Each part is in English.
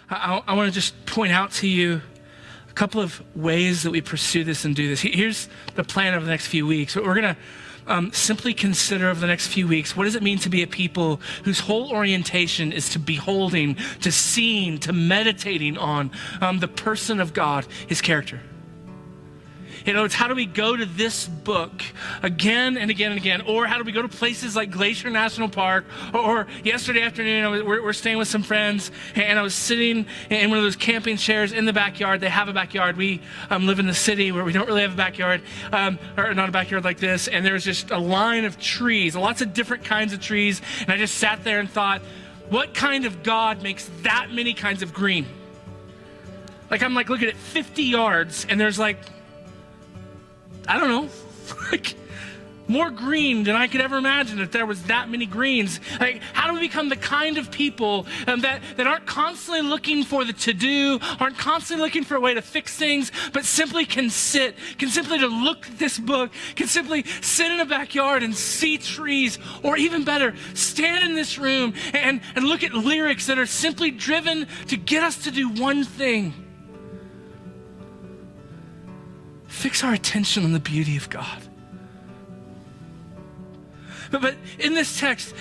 I want to just point out to you a couple of ways that we pursue this and do this. Here's the plan over the next few weeks. We're going to simply consider over the next few weeks, what does it mean to be a people whose whole orientation is to beholding, to seeing, to meditating on the person of God, his character. It's how do we go to this book again and again and again, or how do we go to places like Glacier National Park, or yesterday afternoon, we're staying with some friends, and I was sitting in one of those camping chairs in the backyard. They have a backyard. We live in the city where we don't really have a backyard, or not a backyard like this, and there was just a line of trees, lots of different kinds of trees, and I just sat there and thought, what kind of God makes that many kinds of green? I'm looking at 50 yards, and there's I don't know, more green than I could ever imagine if there was that many greens. How do we become the kind of people that aren't constantly looking for the to-do, aren't constantly looking for a way to fix things, but simply can simply to look at this book, can simply sit in a backyard and see trees, or even better, stand in this room and look at lyrics that are simply driven to get us to do one thing. Fix our attention on the beauty of God. But in this text,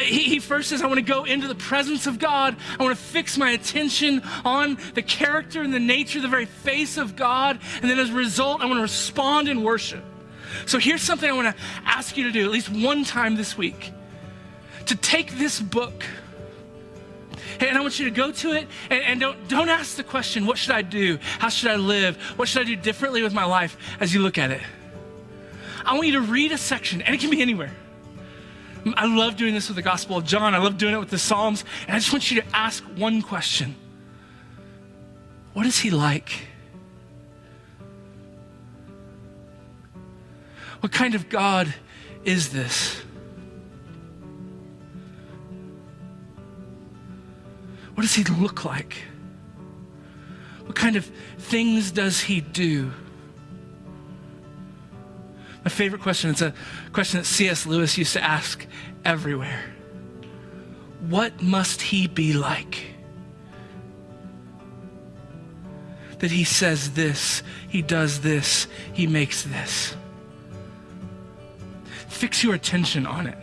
he first says, I want to go into the presence of God. I want to fix my attention on the character and the nature, the very face of God. And then as a result, I want to respond in worship. So here's something I want to ask you to do at least one time this week. To take this book, and I want you to go to it and don't ask the question, what should I do? How should I live? What should I do differently with my life as you look at it? I want you to read a section, and it can be anywhere. I love doing this with the Gospel of John. I love doing it with the Psalms. And I just want you to ask one question. What is he like? What kind of God is this? What does he look like? What kind of things does he do? My favorite question, it's a question that C.S. Lewis used to ask everywhere. What must he be like? That he says this, he does this, he makes this. Fix your attention on it.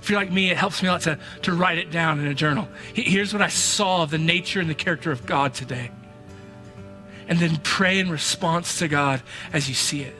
If you're like me, it helps me a lot to write it down in a journal. Here's what I saw of the nature and the character of God today. And then pray in response to God as you see it.